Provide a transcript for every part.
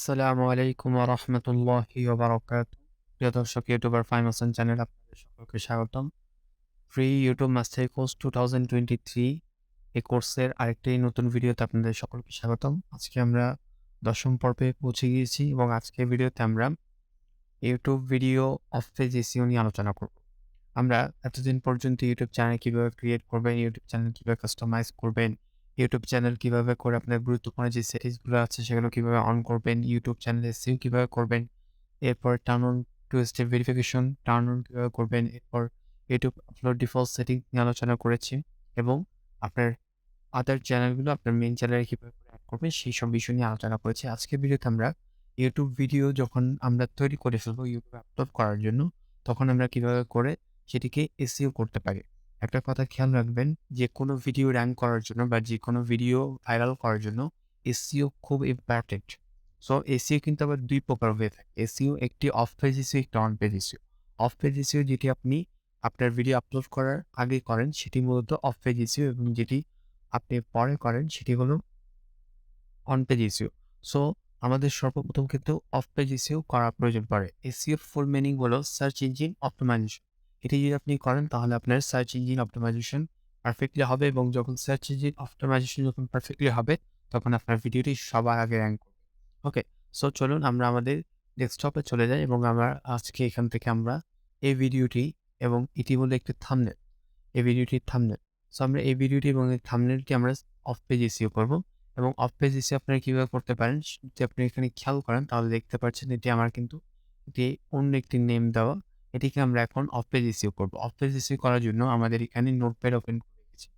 আসসালামু আলাইকুম ওয়া রাহমাতুল্লাহি ওয়া বারাকাতুহু। প্রিয় দর্শক, ইউটিউবার ফাহিম হাসান চ্যানেলে আপনাদের সকলকে স্বাগতম। ফ্রি ইউটিউব মাস্টার কোর্স 2023 এই কোর্সের আরেকটি নতুন ভিডিওতে আপনাদের সকলকে স্বাগতম। আজকে আমরা 10ম পর্বে পৌঁছে গিয়েছি এবং আজকের ভিডিওতে আমরা YouTube video of page SEO নিয়ে আলোচনা করব। আমরা এতদিন পর্যন্ত ইউটিউব চ্যানেল কিভাবে ক্রিয়েট করবেন, ইউটিউব চ্যানেল কিভাবে কাস্টমাইজ করবেন, ইউটিউব চ্যানেল কিভাবে করে আপনার গুরুত্বপূর্ণ যে সেটিংসগুলো আছে সেগুলো কিভাবে অন করবেন, ইউটিউব চ্যানেলে এসইও কিভাবে করবেন, এরপর turn on two step verification turn on কিভাবে করবেন, এরপর ইউটিউব আপলোড ডিফল্ট সেটিং নিয়ে আলোচনা করেছি এবং আপনার আদার চ্যানেলগুলো আপনার মেইন চ্যানেলে কিভাবে করে অ্যাড করবেন সেই সব বিষয় নিয়ে আলোচনা করেছি। আজকের ভিডিওতে আমরা ইউটিউব ভিডিও যখন আমরা তৈরি করে ফেলবো ইউটিউবে আপলোড করার জন্য, তখন আমরা কিভাবে করে সেটিকে এসইও করতে পারি। একটা কথা খেয়াল রাখবেন, যে কোনো ভিডিও র‍্যাঙ্ক করার জন্য বা যে কোনো ভিডিও ভাইরাল করার জন্য এসইও খুব ইম্পর্টেন্ট। সো এসইও কিন্তু আবার ২ প্রকার হয়ে থাকে। এসইও একটি অফ পেজ এসইও, একটি on page SEO. Of page SEO যেটি আপনি আপনার ভিডিও আপলোড করার আগে করেন সেটি মূলত অফ পেজ এসইও, এবং যেটি আপনি পরে করেন সেটি হলো অন পেজ এসইও। সো আমাদের সর্বপ্রথম কিন্তু অফ পেজ এসইও করা প্রয়োজন পড়ে। এসইওর ফুল মিনিং হলো সার্চ ইঞ্জিন অপটিমাইজেশন। এটি যদি আপনি করেন তাহলে আপনার সার্চ ইঞ্জিন অপটিমাইজেশন পারফেক্টলি হবে, এবং যখন সার্চ ইঞ্জিন অপটিমাইজেশন যখন পারফেক্টলি হবে তখন আপনার ভিডিওটি সবার আগে র‍্যাঙ্ক করবে। ওকে, সো চলুন আমরা আমাদের ডেস্কটপে চলে যাই এবং আমরা আজকে এখান থেকে আমরা এই ভিডিওটি, এবং এটি হলো একটি থাম্বনেল, এই ভিডিওটির থাম্বনেল। সো আমরা এই ভিডিওটি এবং এই থাম্বনেলটি আমরা অফ পেজ এসইও করব। এবং অফ পেজ এসইও আপনারা কিভাবে করতে পারেন যদি আপনি এখানে খেয়াল করেন তাহলে দেখতে পাচ্ছেন এটি আমার কিন্তু এটি অন্য একটি নেম দেওয়া। এটিকে আমরা এখন অফ পেজ এসইও করব। অফ পেজ এসইও করার জন্য আমাদের এখানে নোটপ্যাড ওপেন করে রেখেছি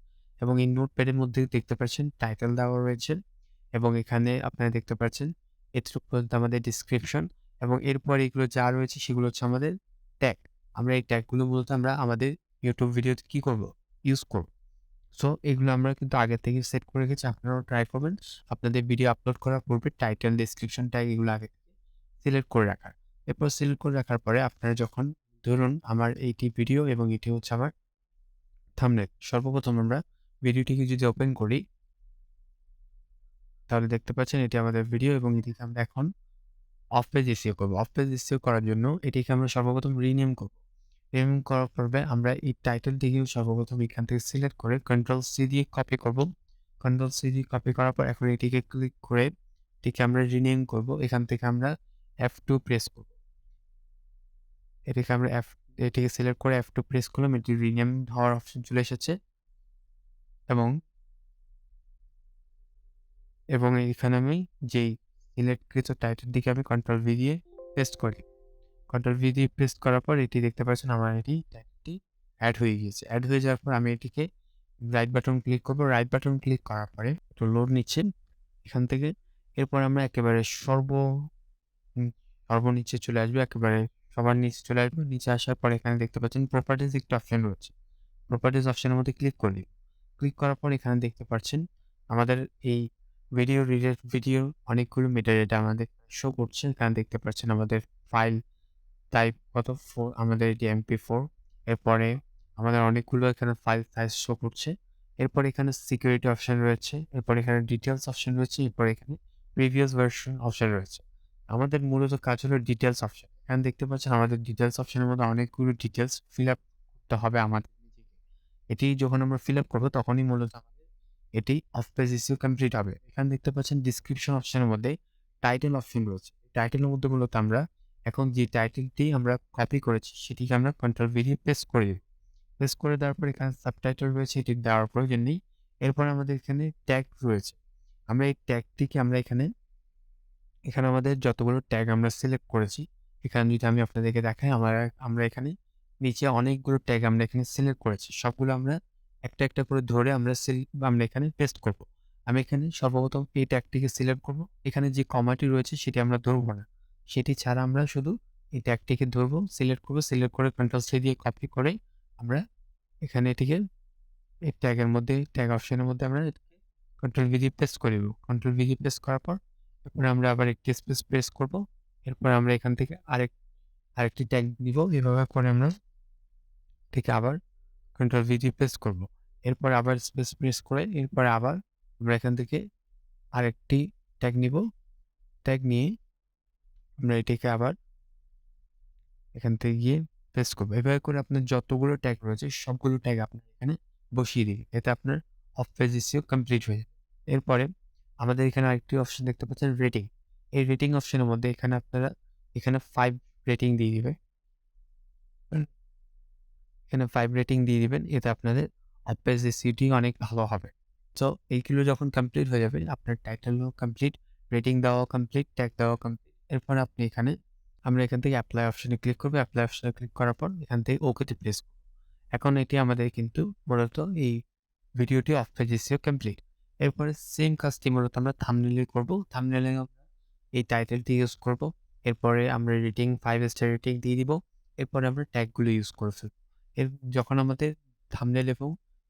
এবং এই নোটপ্যাডের মধ্যে দেখতে পাচ্ছেন টাইটেল দেওয়া রয়েছে, এবং এখানে আপনারা দেখতে পাচ্ছেন এতটুকু পর্যন্ত আমাদের ডেসক্রিপশন, এবং এরপর এগুলো যা রয়েছে সেগুলো হচ্ছে আমাদের ট্যাগ। আমরা এই ট্যাগগুলো মূলত আমরা আমাদের ইউটিউব ভিডিওতে কি করব? ইউজ করব। সো এগুলো আমরা কিন্তু আগে থেকে সেট করে রেখেছি। আপনারাও ট্রাই করবেন আপনাদের ভিডিও আপলোড করার পূর্বে টাইটেল, ডেসক্রিপশন ট্যাগ এগুলো আগে থেকে সিলেক্ট করে রাখার। এরপর সিলেক্ট করে রাখার পরে আপনারা যখন ধরুন আমার এইটি ভিডিও এবং এটি হচ্ছে আমার থাম্বনেল। সর্বপ্রথম আমরা ভিডিওটিকে যদি ওপেন করি তাহলে দেখতে পাচ্ছেন এটি আমাদের ভিডিও, এবং এটিকে আমরা এখন অফ পেজ এসইও করব। অফ পেজ এসইও করার জন্য এটিকে আমরা সর্বপ্রথম রিনেম করব। রিনেম করার পূর্বে আমরা এই টাইটেলটিকে সর্বপ্রথম এখান থেকে সিলেক্ট করে কন্ট্রোল সি দিয়ে কপি করব। কন্ট্রোল সি দিয়ে কপি করার পর এখন এটিকে ক্লিক করে এটিকে আমরা রিনেম করব। এখান থেকে আমরা F2 প্রেস করব। এটিকে সিলেক্ট করে F2 প্রেস করলাম। এটি রিনেম হওয়ার অপশন চলে এসেছে, এবং এখানে আমি যেই সিলেক্টকৃত টাইটেলটিকে আমি কন্ট্রোল ভি দিয়ে পেস্ট করি। কন্ট্রোল ভি দিয়ে পেস্ট করার পর এটি দেখতে পাচ্ছেন আমার এটি টাইটেলটি অ্যাড হয়ে গিয়েছে। অ্যাড হয়ে যাওয়ার পর আমি এটিকে রাইট বাটন ক্লিক করব। রাইট বাটন ক্লিক করার পরে একটু লোড নিচ্ছে এখান থেকে। এরপর আমরা একেবারে সর্বনিচে চলে আসবো, একেবারে সবার নিচে চলে আসবো। নিচে আসার পর এখানে দেখতে পাচ্ছেন প্রপার্টিজ একটি অপশন রয়েছে। প্রপার্টিজ অপশনের মধ্যে ক্লিক করি। ক্লিক করার পর এখানে দেখতে পাচ্ছেন আমাদের এই ভিডিও রিলেটেড ভিডিও অনেকগুলো মেটাডেটা আমাদের শো করছে। এখানে দেখতে পাচ্ছেন আমাদের ফাইল টাইপ আমাদের এটি MP4। এরপরে আমাদের অনেকগুলো এখানে ফাইল সাইজ শো করছে। এরপর এখানে সিকিউরিটি অপশন রয়েছে, এরপর এখানে ডিটেইলস অপশন রয়েছে, এরপর এখানে প্রিভিয়াস ভার্সন অপশন রয়েছে। আমাদের মূলত কাজ হলো ডিটেইলস অপশন। এখানে দেখতে পাচ্ছেন আমাদের ডিটেইলস অপশনের মধ্যে অনেকগুলো ডিটেইলস ফিল আপ করতে হবে আমাদের নিজেকে। এটি যখন আমরা ফিল আপ করবো তখনই মূলত আমাদের এটি অফ পেজ এসইও কমপ্লিট হবে। এখানে দেখতে পাচ্ছেন ডিসক্রিপশন অপশনের মধ্যে টাইটেল অপশন রয়েছে। টাইটেলের মধ্যে মূলত আমরা এখন যে টাইটেলটি আমরা কপি করেছি সেটিকে আমরা কন্ট্রোল ভি দিয়ে পেস্ট করে দিই। পেস্ট করে দেওয়ার পর এখানে সাবটাইটেল রয়েছে, এটি দেওয়ার প্রয়োজন নেই। এরপর আমাদের এখানে ট্যাগ রয়েছে। আমরা এই ট্যাগটিকে আমরা এখানে আমাদের যতগুলো ট্যাগ আমরা সিলেক্ট করেছি, এখানে যদি আমি আপনাদেরকে দেখাই আমরা এখানে নিচে অনেকগুলো ট্যাগ আমরা এখানে সিলেক্ট করেছি। সবগুলো আমরা একটা একটা করে ধরে আমরা এখানে পেস্ট করব। আমি এখানে সর্বপ্রথম এই ট্যাগটিকে সিলেক্ট করব। এখানে যে কমাটি রয়েছে সেটি আমরা ধরবো না। সেটি ছাড়া আমরা শুধু এই ট্যাগটিকে ধরবো, সিলেক্ট করব। সিলেক্ট করে কন্ট্রোল সি দিয়ে কপি করে আমরা এখানে এটিকে এই ট্যাগের মধ্যে, ট্যাগ অপশনের মধ্যে আমরা কন্ট্রোল ভি দিয়ে পেস্ট করে দেব। কন্ট্রোল ভি দিয়ে পেস্ট করার পর এরপরে আমরা আবার একটি স্পেস প্রেস করব। এরপর আমরা এখান থেকে আরেকটি ট্যাগ নিব। এভাবে করে আমরা ঠিক আবার কন্ট্রোল ভি দিয়ে পেস্ট করব। এরপর আবার স্পেস প্রেস করে এরপরে আবার আমরা এখান থেকে আরেকটি ট্যাগ নিব। ট্যাগ নিয়ে আমরা এটিকে আবার এখান থেকে গিয়ে পেস্ট করবো। এভাবে করে আপনার যতগুলো ট্যাগ রয়েছে সবগুলো ট্যাগ আপনার এখানে বসিয়ে দিন। এতে আপনার অফ পেজ এসইও কমপ্লিট হয়ে যাবে। এরপরে আমাদের এখানে আরেকটি অপশন দেখতে পাচ্ছেন রেটিং। এই রেটিং অপশনের মধ্যে এখানে আপনারা 5 রেটিং দিয়ে দিবে। এখানে 5 রেটিং দিয়ে দিবেন। এতে আপনাদের অফ পেজ এসইওটি অনেক ভালো হবে। সো এইগুলো যখন কমপ্লিট হয়ে যাবে, আপনার টাইটেলও কমপ্লিট, রেটিং দেওয়াও কমপ্লিট, ট্যাগ দেওয়াও কমপ্লিট। এরপরে আপনি আমরা এখান থেকে অ্যাপ্লাই অপশনে ক্লিক করব। অ্যাপ্লাই অপশনে ক্লিক করার পর এখান থেকে ওকেতে প্রেস করব। এখন এটি আমাদের কিন্তু মূলত এই ভিডিওটি অফ পেজ এসইও কমপ্লিট। এরপরে সেম কাজটি মূলত আমরা থাম্বনেইলে করব। থাম্বনেইলে আমরা এই টাইটেলটি ইউজ করব। এরপরে আমরা রেটিং 5 স্টার রেটিং দিয়ে দিব। এরপরে আমরা ট্যাগগুলো ইউজ করে ফেলব। যখন আমাদের থাম্বনেইল এবং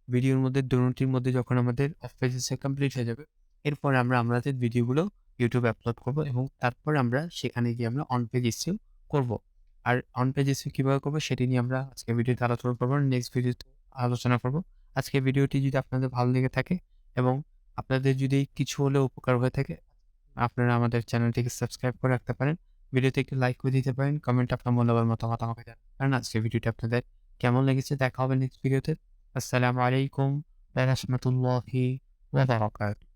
ভিডিওর মধ্যে দুটোটির মধ্যে যখন আমাদের অফ পেজ এসইও কমপ্লিট হয়ে যাবে, এরপরে আমরা আমাদের ভিডিওগুলো ইউটিউবে আপলোড করব এবং তারপর আমরা সেখানে গিয়ে আমরা অন পেজ এসইও করব। আর অন পেজ এসইও কিভাবে করব সেটি নিয়ে আমরা আজকের ভিডিওতে আলোচনা করব, নেক্সট ভিডিওতে আলোচনা করব। আজকের ভিডিওটি যদি আপনাদের ভালো লেগে থাকে এবং আপনাদের যদি কিছু হলেও উপকার হয়ে থাকে, আপনারা আমাদের চ্যানেলটিকে সাবস্ক্রাইব করে রাখতে পারেন। ভিডিওতে একটু লাইক করে দিতে পারেন। কমেন্টে আপনার মূল্যবান মতামত আমাকে জানাতে পারেন। আজকের ভিডিওটি আপনাদের কেমন লেগেছে? দেখা হবে নেক্সট ভিডিওতে। আসসালামু আলাইকুম ওয়া রাহমাতুল্লাহি ওয়া বারাকাতুহু।